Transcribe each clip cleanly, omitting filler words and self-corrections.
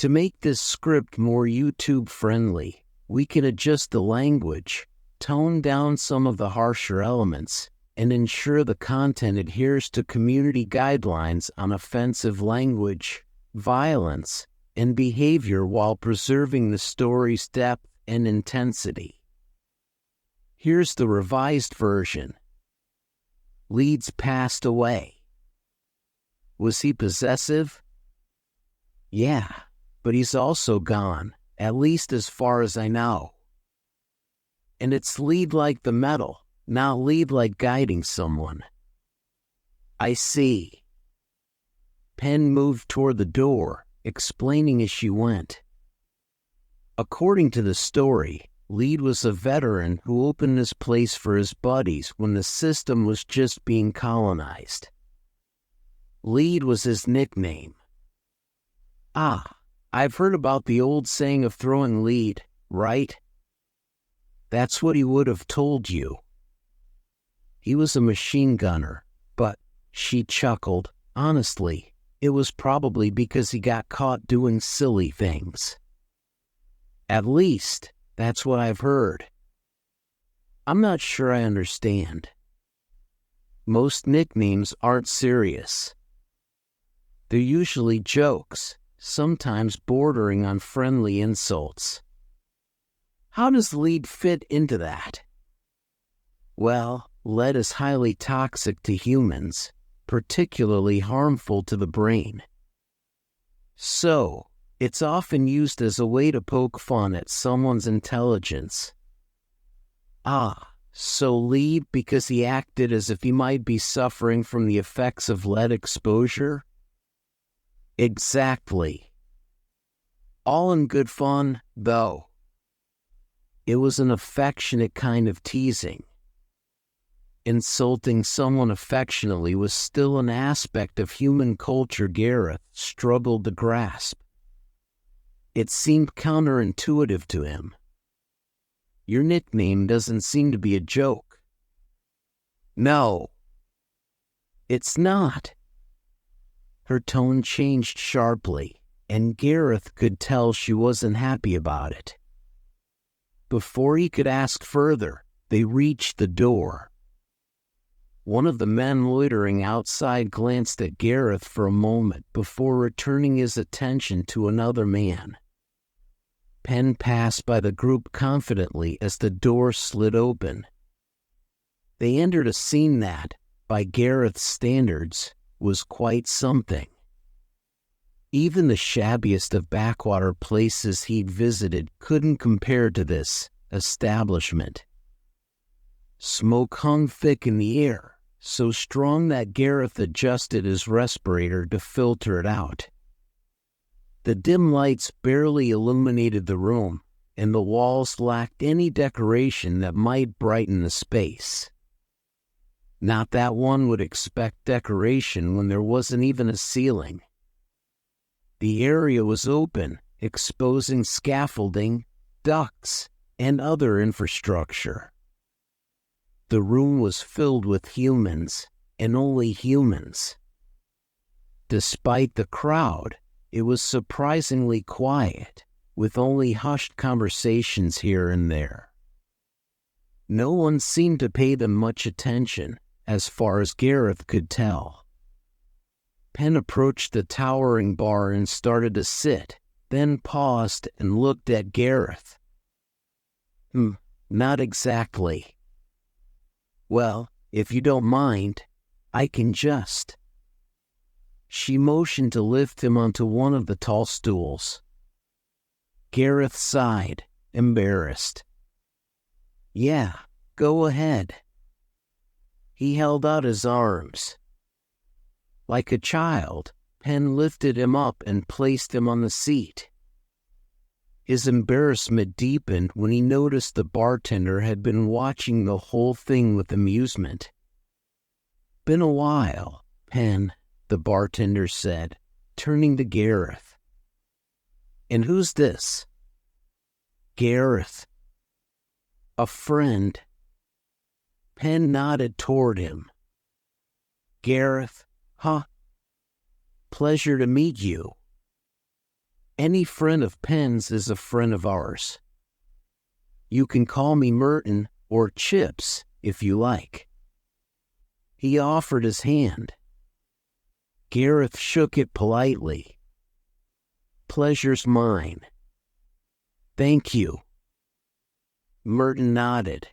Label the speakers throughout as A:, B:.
A: To make this script more YouTube-friendly, we can adjust the language, tone down some of the harsher elements, and ensure the content adheres to community guidelines on offensive language, violence, and behavior while preserving the story's depth and intensity. Here's the revised version. Leeds passed away. Was he possessive? Yeah, but he's also gone, at least as far as I know. And it's lead like the metal, not lead like guiding someone. I see. Pen moved toward the door, explaining as she went. According to the story, Lead was a veteran who opened this place for his buddies when the system was just being colonized. Lead was his nickname. Ah, I've heard about the old saying of throwing lead, right? That's what he would have told you. He was a machine gunner, but, she chuckled, honestly, it was probably because he got caught doing silly things. At least, that's what I've heard. I'm not sure I understand. Most nicknames aren't serious. They're usually jokes, sometimes bordering on friendly insults. How does lead fit into that? Well, lead is highly toxic to humans, particularly harmful to the brain. So, it's often used as a way to poke fun at someone's intelligence. Ah, so lead because he acted as if he might be suffering from the effects of lead exposure? Exactly. All in good fun, though. It was an affectionate kind of teasing. Insulting someone affectionately was still an aspect of human culture Gareth struggled to grasp. It seemed counterintuitive to him. Your nickname doesn't seem to be a joke. No. It's not. Her tone changed sharply, and Gareth could tell she wasn't happy about it. Before he could ask further, they reached the door. One of the men loitering outside glanced at Gareth for a moment before returning his attention to another man. Pen passed by the group confidently as the door slid open. They entered a scene that, by Gareth's standards, was quite something. Even the shabbiest of backwater places he'd visited couldn't compare to this establishment. Smoke hung thick in the air, so strong that Gareth adjusted his respirator to filter it out. The dim lights barely illuminated the room, and the walls lacked any decoration that might brighten the space. Not that one would expect decoration when there wasn't even a ceiling. The area was open, exposing scaffolding, ducts, and other infrastructure. The room was filled with humans, and only humans. Despite the crowd, it was surprisingly quiet, with only hushed conversations here and there. No one seemed to pay them much attention, as far as Gareth could tell. Pen approached the towering bar and started to sit, then paused and looked at Gareth. Not exactly. Well, if you don't mind, I can just. She motioned to lift him onto one of the tall stools. Gareth sighed, embarrassed. Yeah, go ahead. He held out his arms. Like a child, Pen lifted him up and placed him on the seat. His embarrassment deepened when he noticed the bartender had been watching the whole thing with amusement. Been a while, Pen, the bartender said, turning to Gareth. And who's this? Gareth. A friend. Pen nodded toward him. Gareth, huh? Pleasure to meet you. Any friend of Penn's is a friend of ours. You can call me Merton or Chips if you like. He offered his hand. Gareth shook it politely. Pleasure's mine. Thank you. Merton nodded.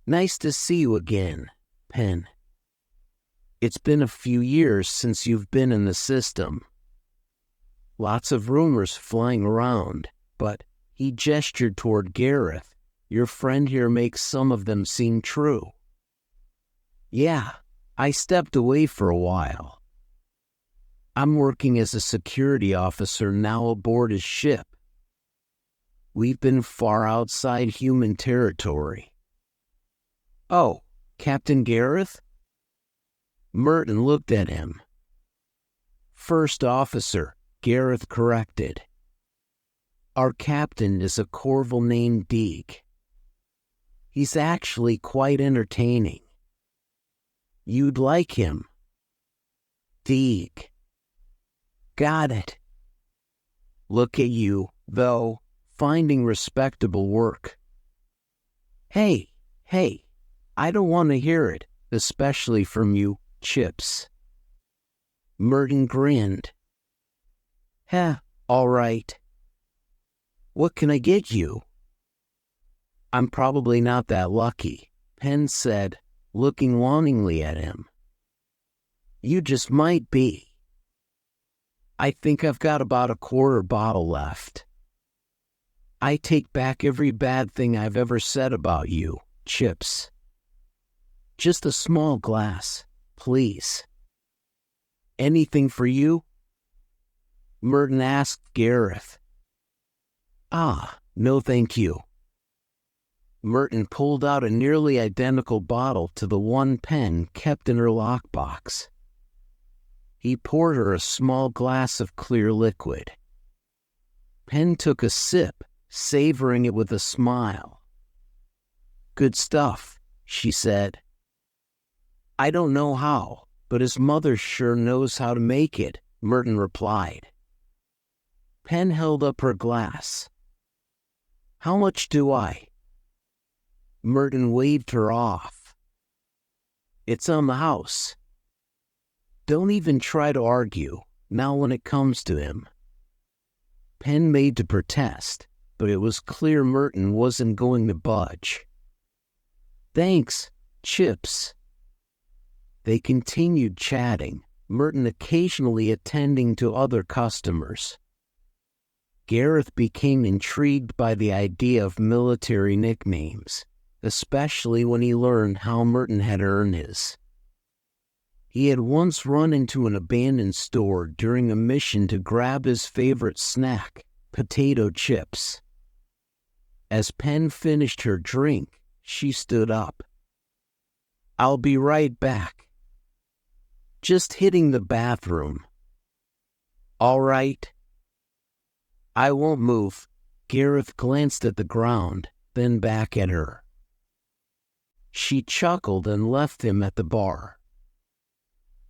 A: Nice to see you again, Penn. It's been a few years since you've been in the system. Lots of rumors flying around, but he gestured toward Gareth. Your friend here makes some of them seem true. Yeah, I stepped away for a while. I'm working as a security officer now aboard his ship. We've been far outside human territory. Oh, Captain Gareth? Merton looked at him. First officer, Gareth corrected. Our captain is a Corval named Deeg. He's actually quite entertaining. You'd like him. Deeg. Got it. Look at you, though, finding respectable work. Hey, I don't want to hear it, especially from you, Chips. Merton grinned. All right. What can I get you? I'm probably not that lucky, Penn said, looking longingly at him. You just might be. I think I've got about a quarter bottle left. I take back every bad thing I've ever said about you, Chips. Just a small glass, please. Anything for you? Merton asked Gareth. No thank you. Merton pulled out a nearly identical bottle to the one Penn kept in her lockbox. He poured her a small glass of clear liquid. Penn took a sip, savoring it with a smile. Good stuff, she said. I don't know how, but his mother sure knows how to make it, Merton replied. Penn held up her glass. How much do I? Merton waved her off. It's on the house. Don't even try to argue, now when it comes to him. Penn made to protest, but it was clear Merton wasn't going to budge. Thanks, Chips. They continued chatting, Merton occasionally attending to other customers. Gareth became intrigued by the idea of military nicknames, especially when he learned how Merton had earned his. He had once run into an abandoned store during a mission to grab his favorite snack, potato chips. As Penn finished her drink, she stood up. I'll be right back. Just hitting the bathroom. All right. I won't move. Gareth glanced at the ground, then back at her. She chuckled and left him at the bar.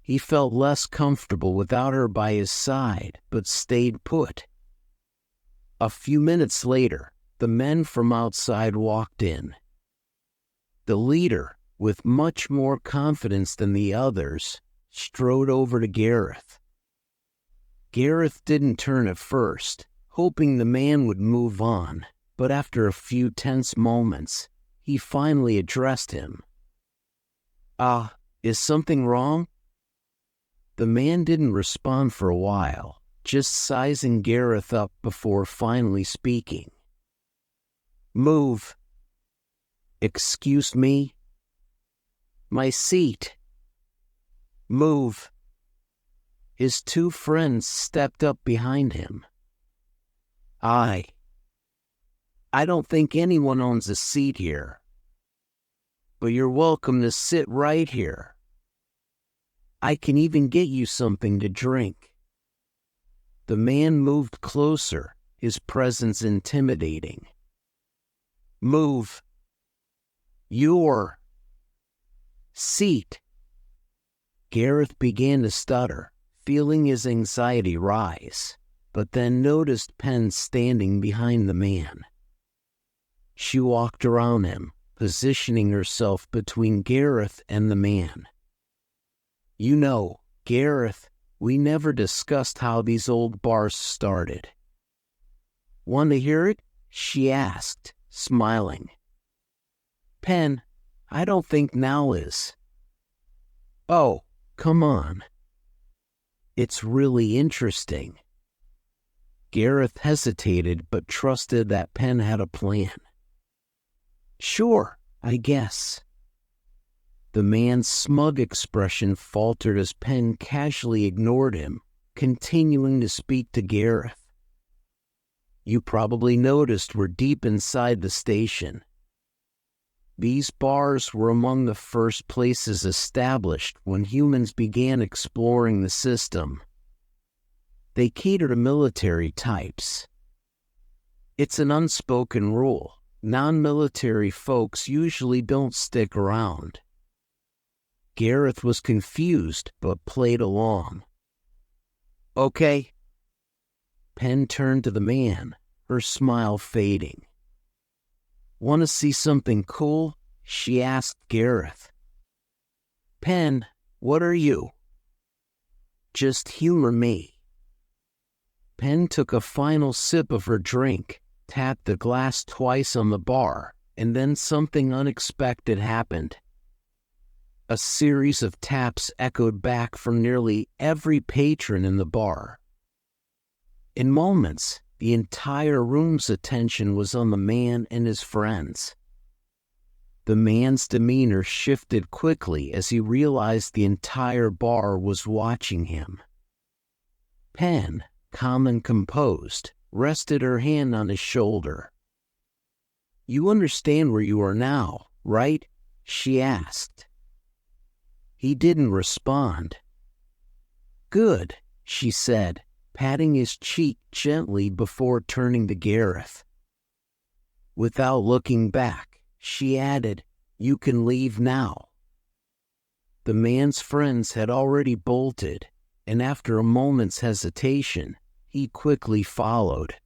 A: He felt less comfortable without her by his side, but stayed put. A few minutes later, the men from outside walked in. The leader, with much more confidence than the others, strode over to Gareth. Gareth didn't turn at first, hoping the man would move on, but after a few tense moments, he finally addressed him. Is something wrong? The man didn't respond for a while, just sizing Gareth up before finally speaking. Move. Excuse me? My seat. Move. His two friends stepped up behind him. I don't think anyone owns a seat here. But you're welcome to sit right here. I can even get you something to drink. The man moved closer, his presence intimidating. Move. Your seat. Gareth began to stutter, feeling his anxiety rise. but then noticed Penn standing behind the man. She walked around him, positioning herself between Gareth and the man. "You know, Gareth, we never discussed how these old bars started." "Want to hear it?" she asked, smiling. "Penn, I don't think now is." "Oh, come on. It's really interesting." Gareth hesitated but trusted that Penn had a plan. "Sure, I guess." The man's smug expression faltered as Penn casually ignored him, continuing to speak to Gareth. "You probably noticed we're deep inside the station. These bars were among the first places established when humans began exploring the system. They cater to military types. It's an unspoken rule. Non-military folks usually don't stick around." Gareth was confused but played along. "Okay." Penn turned to the man, her smile fading. "Want to see something cool?" she asked Gareth. "Penn, what are you?" "Just humor me." Penn took a final sip of her drink, tapped the glass twice on the bar, and then something unexpected happened. A series of taps echoed back from nearly every patron in the bar. In moments, the entire room's attention was on the man and his friends. The man's demeanor shifted quickly as he realized the entire bar was watching him. Penn, calm and composed, rested her hand on his shoulder. "You understand where you are now, right?" she asked. He didn't respond. "Good," she said, patting his cheek gently before turning to Gareth. Without looking back, she added, "You can leave now." The man's friends had already bolted, and after a moment's hesitation, he quickly followed.